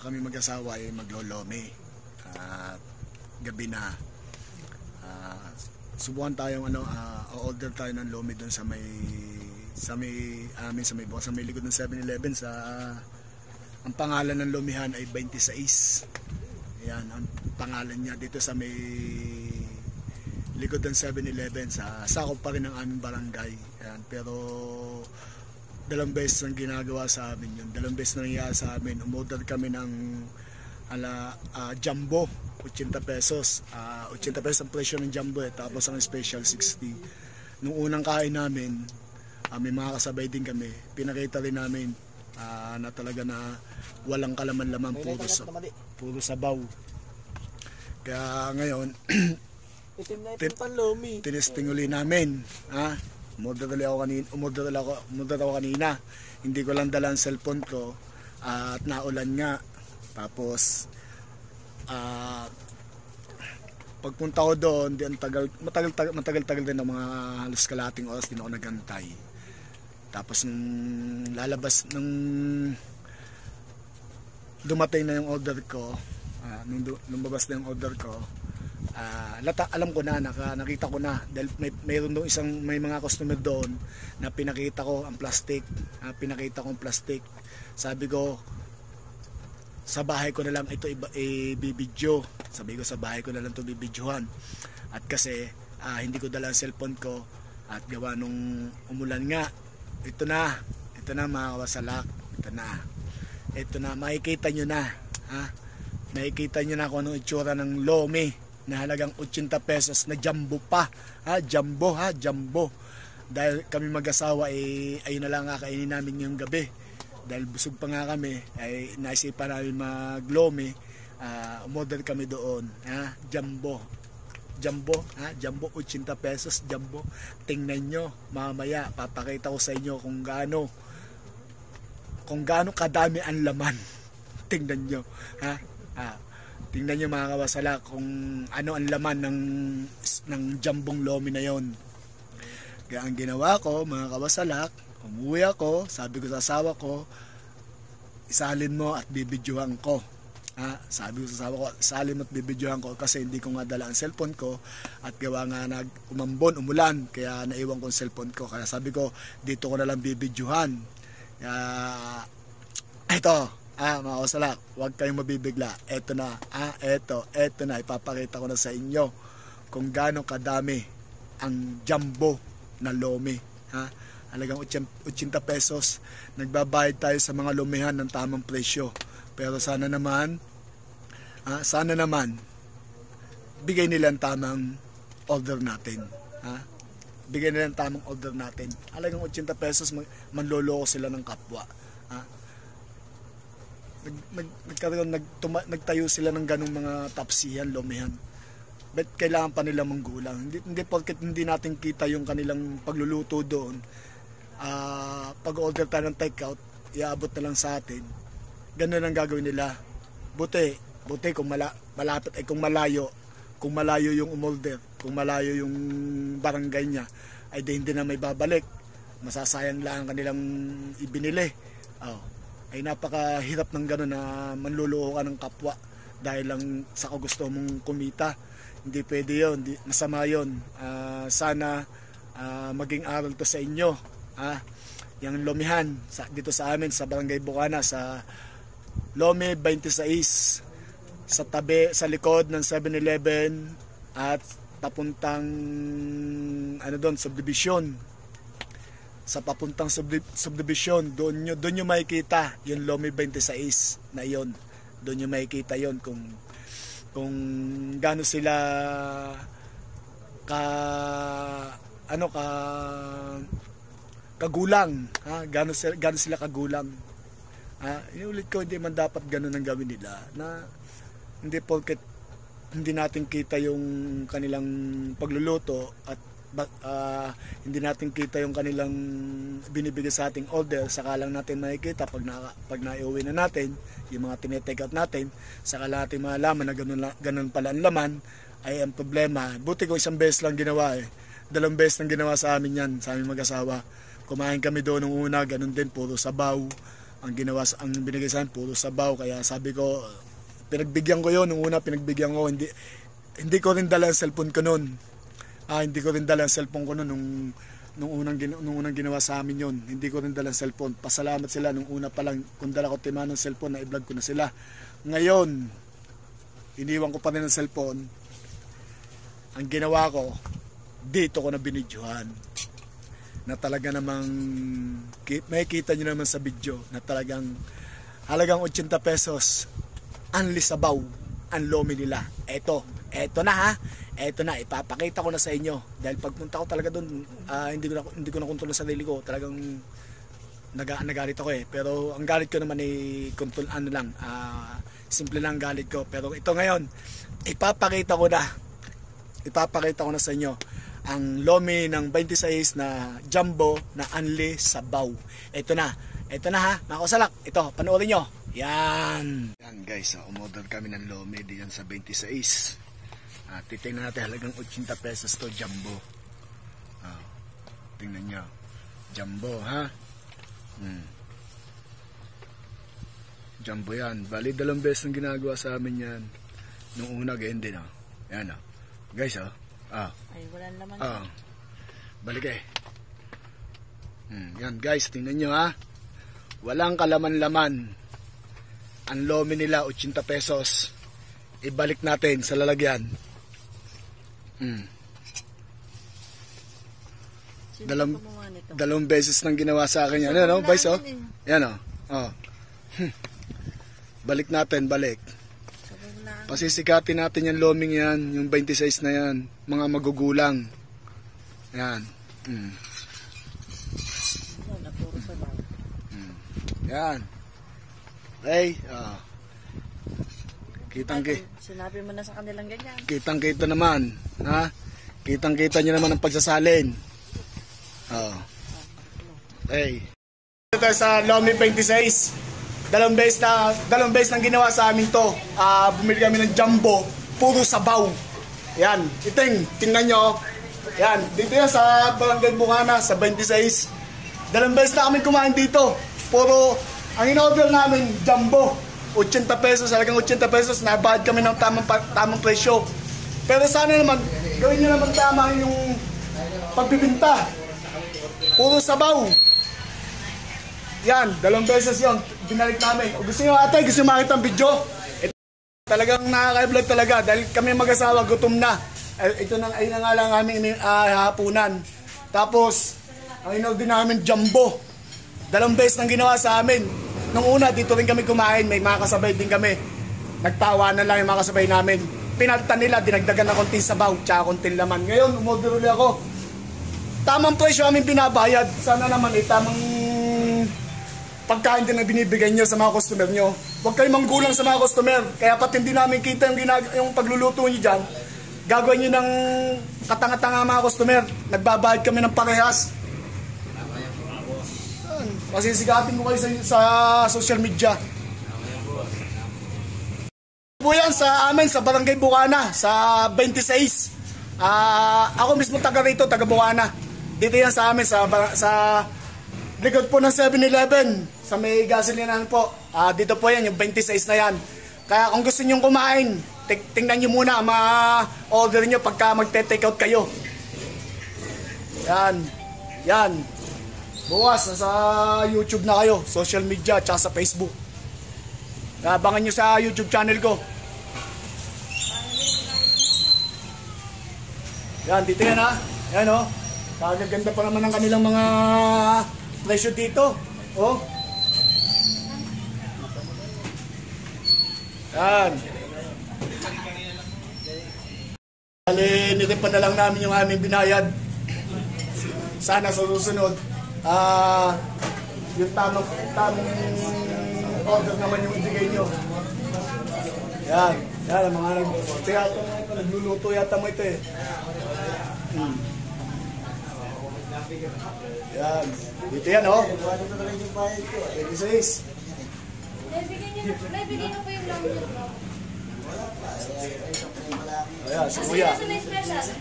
kami mag-asawa ay maglolomi. At gabi na. Subukan tayong order tayo ng lomi doon sa may likod ng 7-Eleven sa ang pangalan ng lomihan ay 26. Ayan, ang pangalan niya dito sa may likod ng 7-Eleven, sa sakop pa rin ng aming barangay. Ayan, pero dalawang beses ang ginagawa sa amin yun. Dalawang beses na nangyayari sa amin. Umorder kami ng jumbo, 80 pesos. 80 pesos ang presyo ng jumbo tapos ang special 60. Nung unang kain namin, may mga kasabay din kami. Pinakita rin namin na talaga na walang kalaman-laman, puro sabaw. Kaya ngayon tinesting uli namin. Umorder ako kanina. Hindi ko lang dala ang cellphone ko at naulan nga. Tapos pagpunta ko doon, matagal din ng mga halos kalahating oras din ako nagantay. Tapos nung dumating na yung order ko, nung lumabas na yung order ko, alam ko na, nakita ko na dahil mayroon doon may mga customer doon na pinakita ko ang plastic. Sabi ko sa bahay ko na lang ito i-video. Sabi ko sa bahay ko na lang ito bibidyohan. At kasi hindi ko dala ang cellphone ko at gawa nung umulan nga, ito na mga kawasalak, ito na makikita nyo na, makikita nyo na kung anong itsura ng lomi na halagang 80 pesos na jumbo pa, jumbo. Dahil kami mag-asawa ayun na lang kakainin namin yung gabi. Dahil busog pa nga kami, ay naisipan namin maglomi. Umorder kami doon, jumbo, 80 pesos jumbo. Tingnan nyo, mamaya papakita ko sa inyo kung gaano kadami ang laman. Tingnan nyo, tingnan nyo mga kawasala kung ano ang laman ng jambong lomi na yon. Kaya ang ginawa ko mga kawasalak, umuwi ako, sabi ko sa asawa ko, isalin mo at bibidyohan ko. Sabi ko sa asawa ko, isalin mo at bibidyohan ko kasi hindi ko nga dala ang cellphone ko at gawa nga umulan, kaya naiwan ko ang cellphone ko. Kaya sabi ko, dito ko na lang bibidyohan. Ito, mga kawasalak, huwag kayong mabibigla. Ito na, ipapakita ko na sa inyo kung gaano kadami ang jumbo na lomi. Halagang 80 pesos. Nagbabayad tayo sa mga lumihan ng tamang presyo. Pero sana naman bigay nila ang tamang order natin. Bigay nila ang tamang order natin. Halagang 80 pesos, manloloko sila ng kapwa. Nagtayo sila ng ganung mga tapsihan, lumihan. But kailangan pa nila manggulang. Hindi porket hindi natin kita yung kanilang pagluluto doon. Pag-order tayo ng take-out, iaabot na lang sa atin. Ganun ang gagawin nila. Buti kung malapit ay kung malayo yung umorder, kung malayo yung barangay niya, ay hindi na may babalik. Masasayang lang ang kanilang ibinili. Ay napakahirap ng gano'n na manluloko ka ng kapwa dahil lang sa gusto mong kumita. Hindi pwede yun, masama yun. Sana maging aral to sa inyo. Yung lomihan dito sa amin sa Barangay Bukana, sa Lomi 26, sa likod ng 7-Eleven at papuntang subdivision. Sa papuntang subdivision, doon nyo makikita yung Lomi 26 na yon. Doon nyo makikita yon kung gaano sila kagulang, gaano sila kagulang. Inulit ko, hindi man dapat gano'n ang gawin nila, na hindi porket hindi natin kita yung kanilang pagluluto at hindi natin kita yung kanilang binibigay sa ating order, saka lang natin makikita pag naiuwi na natin yung mga tinetake out natin, saka lang natin malaman na ganun pala ang laman. Ay ang problema, buti ko isang beses lang ginawa, dalawang beses lang ginawa sa amin yan, sa aming mag-asawa. Kumain kami doon nung una, ganun din, puro sabaw, ang binigay sa akin puro sabaw, kaya sabi ko, pinagbigyan ko yon. Nung una pinagbigyan ko, hindi ko rin dala ang cellphone ko noon. Hindi ko rin dala ang cellphone ko noon nung unang ginawa sa amin yon. Hindi ko rin dala ang cellphone. Pasalamat sila nung una pa lang, kung dala ko ng cellphone na i-vlog ko na sila. Ngayon, iniwan ko pa rin ang cellphone. Ang ginawa ko, dito ko na binidyohan. Na talaga namang may kita nyo naman sa video na talagang halagang 80 pesos unli sabaw ang lomi nila. Eto na ha, eto na, ipapakita ko na sa inyo dahil pagpunta ko talaga doon, hindi ko na kontrol sa sarili ko, talagang nagalit ako pero ang galit ko naman ay kontrol lang, simple lang galit ko. Pero ito ngayon, ipapakita ko na sa inyo ang lomi ng 26 na jumbo na unli sabaw. Ito na ha, mga kasalak. Ito, panoorin nyo. Yan guys, umorder kami ng lomi diyan sa 26. Titingnan natin, halagang 80 pesos to, jumbo. Tingnan nyo, jumbo ha. Jumbo yan. Bali, 2 beses nang ginagawa sa amin yan. Nung una, ganyan din yan guys ay, wala naman. Balik yan guys, tingnan nyo ha. Walang kalaman-laman. Ang lomi nila 80 pesos. Ibalik natin sa lalagyan. Dalawang beses nang ginawa sa akin yan. Ano, boys Yan balik natin, balik. Pasisikatin natin yung loming yan, yung 26 na yan, mga magugulang. Yan. Yan. Okay. Sinabi mo na sa kanilang ganyan. Kitang-kita naman, ha? Kitang-kita nyo naman ang pagsasalin. Okay. Ito sa lomi 26. Dalawang beses nang ginawa sa amin to. Bumili kami ng jumbo, puro sabaw. Yan, tingnan nyo. Yan, dito yan sa Barangay Bukana, sa 26. Dalawang beses na kami kumain dito. Puro, ang in-order namin, jumbo. 80 pesos, halagang 80 pesos. Nabahad kami ng tamang presyo. Pero sana naman, gawin nyo naman tama yung pagbibinta. Puro sabaw. Yan, 2 beses yun. Binalik namin. O gusto nyo ate, gusto nyo makita ang video? Talagang nakaka-vlog talaga dahil kami mag-asawa, gutom na. Ito na nga lang aming hapunan. Tapos, ang in-order namin, jumbo. 2 beses nang ginawa sa amin. Nung una, dito rin kami kumain. May mga kasabay din kami. Nagtawanan lang yung mga kasabay namin. Pinaltan nila, dinagdagan na konting sabaw, tsaka konting laman. Ngayon, umorder ulit ako. Tamang presyo aming binabayad. Sana naman tamang pagkain din na binibigay nyo sa mga customer nyo. Huwag kayong manggulang sa mga customer. Kaya pati hindi namin kita yung pagluluto nyo dyan, gagawin nyo ng katanga-tanga mga customer. Nagbabayad kami ng parehas. Masisigatin ko kayo sa social media. Po yan sa amin, sa Barangay Bukana, sa 26. Ako mismo taga rito, taga Bukana. Dito yan sa amin, sa likod po ng 7-Eleven, sa may gasolinahan po. Dito po yan, yung 26 na yan. Kaya kung gusto nyo kumain, tingnan nyo muna ang mga order nyo pagka magte-take out kayo. Yan. Bukas, sa YouTube na kayo, social media, tsaka sa Facebook. Abangan nyo sa YouTube channel ko. Yan, dito yan ha. Yan o. Kagaganda pa naman ng kanilang mga presyo dito. Yan. Niripan na lang namin yung aming binayad. Sana sa susunod, yung tamang order naman yung ibigay nyo. Yan. Yan, mga nagluluto yata mo ito Yan. Dito yan, oh. 26. Naibigay nyo po yung lang nyo. Ayan, si Kuya.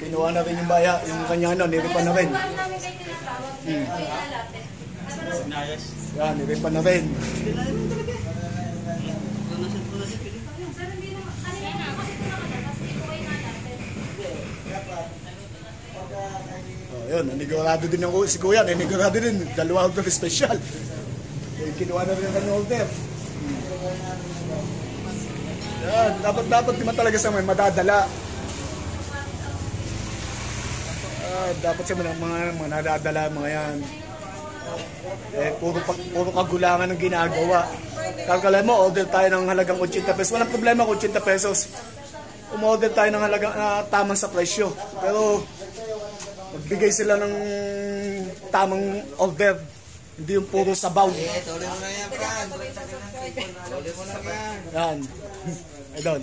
Kinuha na rin yung baya, yung kanya niripan na rin. Namin kayo tinatawag. Sinayas. Yan, niripa na rin. Oh, yun, nanigurado din ang si Kuya, nanigurado din. Dalawa order special. Kinuha na rin ang order. Yan, dapat naman talaga sa may madadala. Dapat sa mga nadadala mga yan. Puro kagulangan ang ginagawa. Kalkalay mo, order tayo ng halagang 80 pesos. Walang problema kung 80 pesos. Umorder tayo ng halagang tamang sa presyo. Pero magbigay sila ng tamang order. Hindi yung puro sabaw. Tuloy mo na yan, Fran. Tuloy mo na yan. Yan. Ay doon.